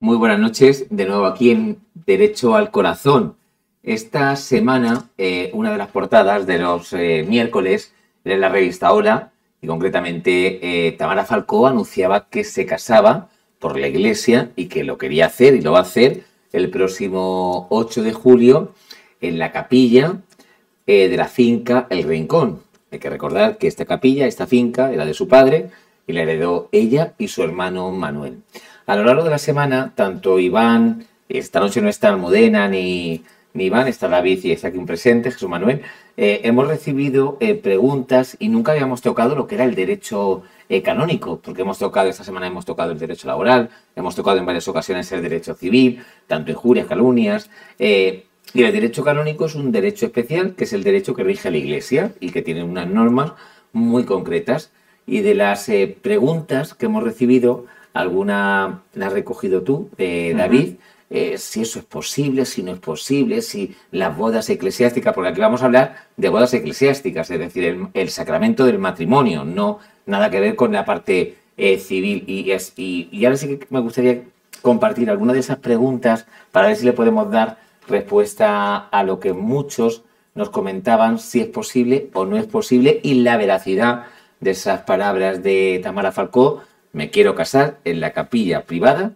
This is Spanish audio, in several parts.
Muy buenas noches, de nuevo aquí en Derecho al Corazón. Esta semana, una de las portadas de los miércoles de la revista Hola, y concretamente Tamara Falcó anunciaba que se casaba por la Iglesia y que lo quería hacer y lo va a hacer el próximo 8 de julio en la capilla de la finca El Rincón. Hay que recordar que esta capilla, esta finca, era de su padre y la heredó ella y su hermano Manuel. A lo largo de la semana, tanto Iván, esta noche no está Almudena ni Iván, está David y está aquí un presente, Jesús Manuel, hemos recibido preguntas y nunca habíamos tocado lo que era el derecho canónico, porque esta semana hemos tocado el derecho laboral, hemos tocado en varias ocasiones el derecho civil, tanto injurias, calumnias, y el derecho canónico es un derecho especial, que es el derecho que rige a la Iglesia y que tiene unas normas muy concretas. Y de las preguntas que hemos recibido, alguna la has recogido tú, David, si eso es posible, si no es posible, si las bodas eclesiásticas, porque aquí vamos a hablar de bodas eclesiásticas, es decir, el sacramento del matrimonio, no nada que ver con la parte civil. Y ahora sí que me gustaría compartir alguna de esas preguntas para ver si le podemos dar respuesta a lo que muchos nos comentaban, si es posible o no es posible, y la veracidad de esas palabras de Tamara Falcó: me quiero casar en la capilla privada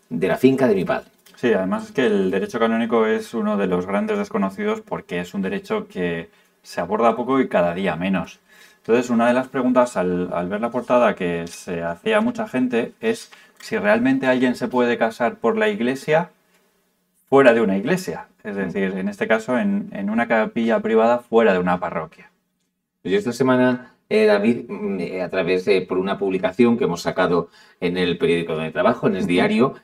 de la finca de mi padre. Sí, además es que el derecho canónico es uno de los grandes desconocidos porque es un derecho que se aborda poco y cada día menos. Entonces, una de las preguntas al ver la portada que se hacía mucha gente es si realmente alguien se puede casar por la iglesia fuera de una iglesia. Es decir, en este caso, en una capilla privada fuera de una parroquia. Yo esta semana, David, a través por una publicación que hemos sacado en el periódico donde trabajo, en el diario,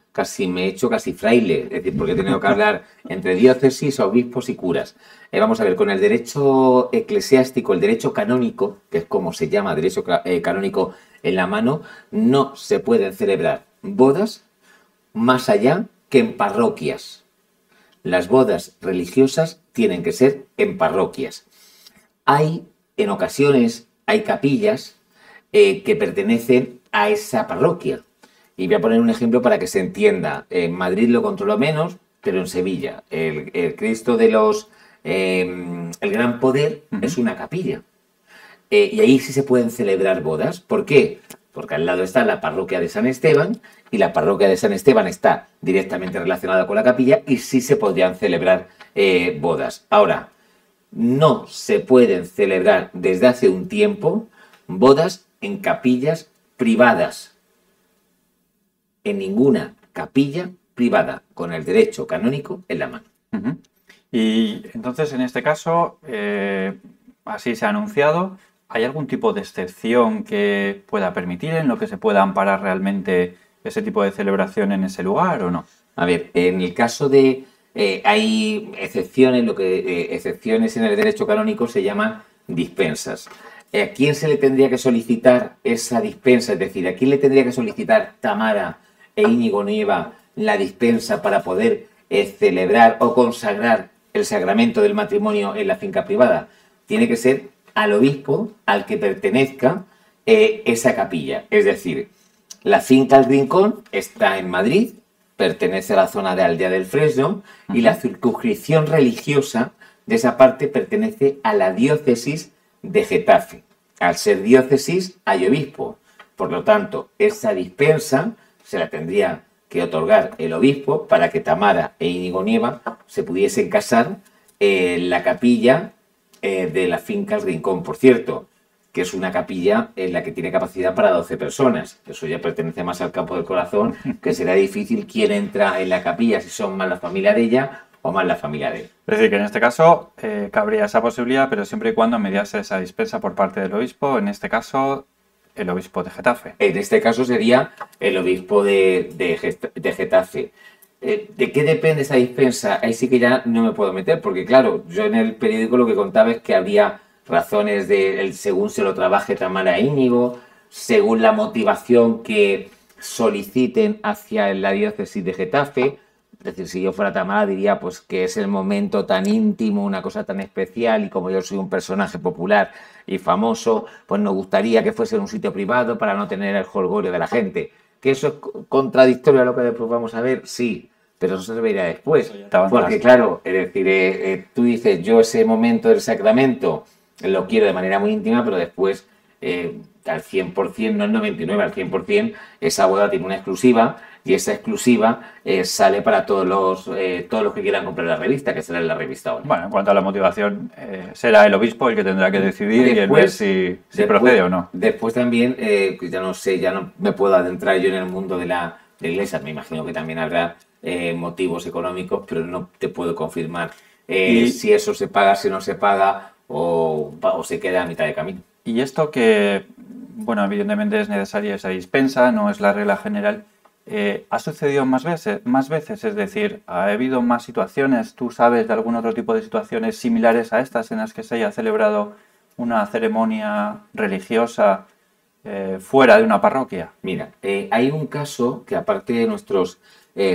me he hecho casi fraile, es decir, porque he tenido que hablar entre diócesis, obispos y curas. Vamos a ver, con el derecho eclesiástico, el derecho canónico, que es como se llama, derecho canónico en la mano, no se pueden celebrar bodas más allá que en parroquias. Las bodas religiosas tienen que ser en parroquias. En ocasiones hay capillas que pertenecen a esa parroquia. Y voy a poner un ejemplo para que se entienda. En Madrid lo controlo menos, pero en Sevilla el Cristo de el Gran Poder es una capilla. Y ahí sí se pueden celebrar bodas. ¿Por qué? Porque al lado está la parroquia de San Esteban y la parroquia de San Esteban está directamente relacionada con la capilla y sí se podrían celebrar bodas. Ahora, no se pueden celebrar desde hace un tiempo bodas en capillas privadas. En ninguna capilla privada, con el derecho canónico en la mano. Y entonces, en este caso, así se ha anunciado, ¿hay algún tipo de excepción que pueda permitir en lo que se pueda amparar realmente ese tipo de celebración en ese lugar o no? A ver, en el caso de... hay excepciones, excepciones en el derecho canónico se llaman dispensas. ¿A quién se le tendría que solicitar esa dispensa? Es decir, ¿a quién le tendría que solicitar Tamara e Íñigo Nieva la dispensa para poder celebrar o consagrar el sacramento del matrimonio en la finca privada? Tiene que ser al obispo al que pertenezca esa capilla. Es decir, la finca El Rincón está en Madrid, pertenece a la zona de Aldea del Fresno, y la circunscripción religiosa de esa parte pertenece a la diócesis de Getafe. Al ser diócesis hay obispo. Por lo tanto, esa dispensa se la tendría que otorgar el obispo para que Tamara e Íñigo Nieva se pudiesen casar en la capilla de la finca El Rincón. Por cierto, que es una capilla en la que tiene capacidad para 12 personas. Eso ya pertenece más al campo del corazón, que será difícil quién entra en la capilla, si son más la familia de ella o más la familia de él. Es decir, que en este caso cabría esa posibilidad, pero siempre y cuando mediase esa dispensa por parte del obispo, en este caso el obispo de Getafe. En este caso sería el obispo de Getafe. ¿De qué depende esa dispensa? Ahí sí que ya no me puedo meter, porque claro, yo en el periódico lo que contaba es que había razones según se lo trabaje Tamara e Íñigo, según la motivación que soliciten hacia la diócesis de Getafe. Es decir, si yo fuera Tamara diría pues que es el momento tan íntimo, una cosa tan especial, y como yo soy un personaje popular y famoso, pues nos gustaría que fuese en un sitio privado para no tener el jolgorio de la gente. ¿Que eso es contradictorio a lo que después vamos a ver? Sí, pero eso se verá después. Porque claro, es decir, tú dices, yo ese momento del sacramento lo quiero de manera muy íntima, pero después al 100%, no el 99%, al 100%, esa boda tiene una exclusiva y esa exclusiva sale para todos los que quieran comprar la revista, que será en la revista ahora. Bueno, en cuanto a la motivación, será el obispo el que tendrá que decidir y el ver si procede o no. Después también, ya no sé, ya no me puedo adentrar yo en el mundo de la iglesia, me imagino que también habrá motivos económicos, pero no te puedo confirmar si eso se paga, si no se paga o se queda a mitad de camino. Y esto que, bueno, evidentemente es necesaria esa dispensa, no es la regla general. ¿Ha sucedido más veces? Es decir, ¿ha habido más situaciones? ¿Tú sabes de algún otro tipo de situaciones similares a estas en las que se haya celebrado una ceremonia religiosa fuera de una parroquia? Mira, hay un caso que aparte de nuestros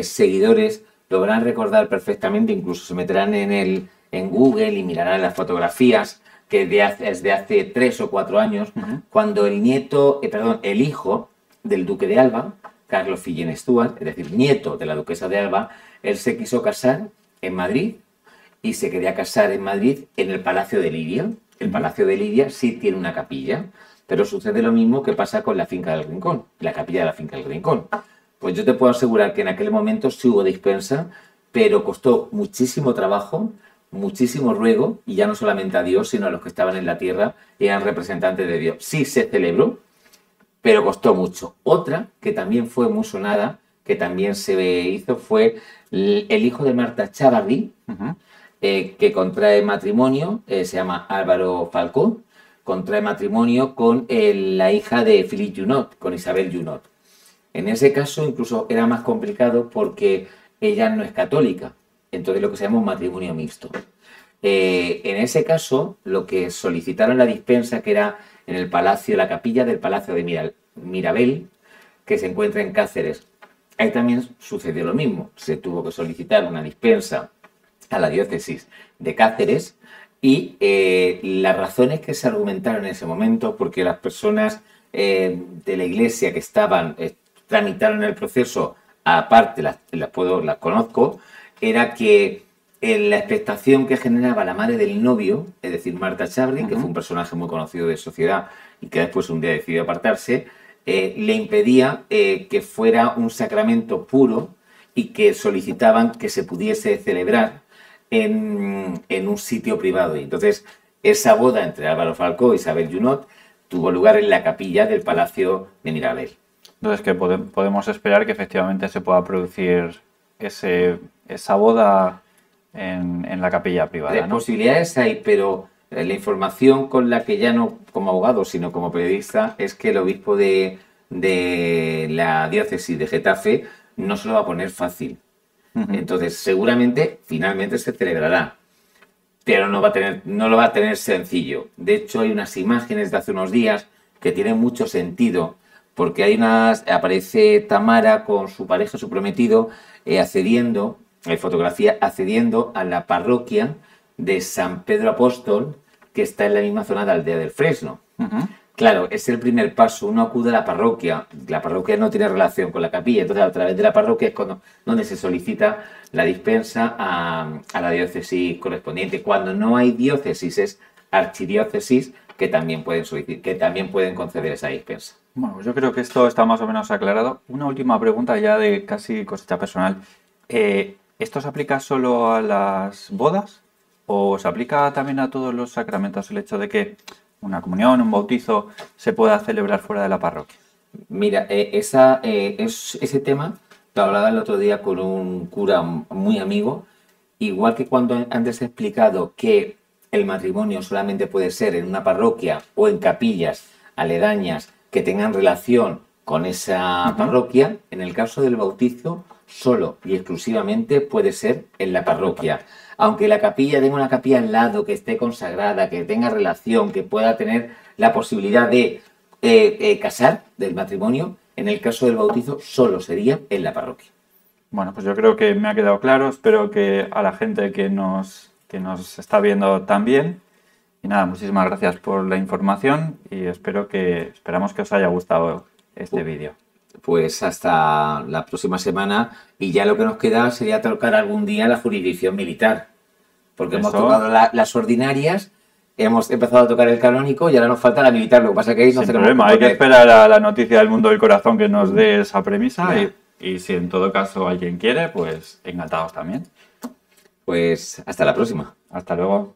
seguidores lo van a recordar perfectamente, incluso se meterán en Google y mirarán las fotografías, que es de hace 3 o 4 años, cuando el hijo del duque de Alba, Carlos Fillén Stuart, es decir, nieto de la duquesa de Alba, él se quiso casar en Madrid y se quería casar en Madrid en el Palacio de Lidia. El Palacio de Lidia sí tiene una capilla, pero sucede lo mismo que pasa con la Finca del Rincón, la capilla de la Finca del Rincón. Pues yo te puedo asegurar que en aquel momento sí hubo dispensa, pero costó muchísimo trabajo, muchísimo ruego, y ya no solamente a Dios, sino a los que estaban en la tierra, eran representantes de Dios. Sí se celebró, pero costó mucho. Otra, que también fue muy sonada, que también se hizo, fue el hijo de Marta Chávarri, que contrae matrimonio, se llama Álvaro Falcó, contrae matrimonio con la hija de Philippe Junot, con Isabel Junot. En ese caso incluso era más complicado porque ella no es católica, entonces lo que se llama un matrimonio mixto. En ese caso, lo que solicitaron la dispensa, que era en el palacio, la capilla del Palacio de Mirabel, que se encuentra en Cáceres. Ahí también sucedió lo mismo, se tuvo que solicitar una dispensa a la diócesis de Cáceres y las razones que se argumentaron en ese momento, porque las personas de la iglesia que estaban tramitaron el proceso, aparte las conozco, era que la expectación que generaba la madre del novio, es decir, Marta Chávarri, que fue un personaje muy conocido de sociedad y que después un día decidió apartarse, le impedía que fuera un sacramento puro y que solicitaban que se pudiese celebrar en un sitio privado. Y entonces, esa boda entre Álvaro Falcó y Isabel Junot tuvo lugar en la capilla del Palacio de Mirabel. Entonces, que podemos esperar que efectivamente se pueda producir esa boda en la capilla privada, ¿no? Posibilidades hay, pero la información con la que ya no como abogado, sino como periodista, es que el obispo de la diócesis de Getafe no se lo va a poner fácil. Entonces, seguramente, finalmente se celebrará, pero no lo va a tener sencillo. De hecho, hay unas imágenes de hace unos días que tienen mucho sentido, porque aparece Tamara con su pareja, su prometido, accediendo a la parroquia de San Pedro Apóstol, que está en la misma zona de Aldea del Fresno. Claro, es el primer paso, uno acude a la parroquia no tiene relación con la capilla, entonces a través de la parroquia es donde se solicita la dispensa a la diócesis correspondiente. Cuando no hay diócesis, es archidiócesis que también pueden conceder esa dispensa. Bueno, pues yo creo que esto está más o menos aclarado. Una última pregunta ya de casi cosecha personal. ¿Esto se aplica solo a las bodas o se aplica también a todos los sacramentos el hecho de que una comunión, un bautizo se pueda celebrar fuera de la parroquia? Mira, ese tema lo hablaba el otro día con un cura muy amigo, igual que cuando antes he explicado que el matrimonio solamente puede ser en una parroquia o en capillas aledañas que tengan relación con esa parroquia, en el caso del bautizo solo y exclusivamente puede ser en la parroquia. Aunque la capilla tenga una capilla al lado, que esté consagrada, que tenga relación, que pueda tener la posibilidad de casar del matrimonio, en el caso del bautizo solo sería en la parroquia. Bueno, pues yo creo que me ha quedado claro. Espero que a la gente que nos está viendo también. Y nada, muchísimas gracias por la información y esperamos que os haya gustado este vídeo. pues hasta la próxima semana y ya lo que nos queda sería tocar algún día la jurisdicción militar, porque hemos Eso. tocado las ordinarias, hemos empezado a tocar el canónico y ahora nos falta la militar, lo que pasa que ahí no Sin tenemos problema, hay que esperar a la noticia del mundo del corazón que nos dé esa premisa Ya. y si en todo caso alguien quiere, pues encantados también. Pues hasta la próxima. Hasta luego.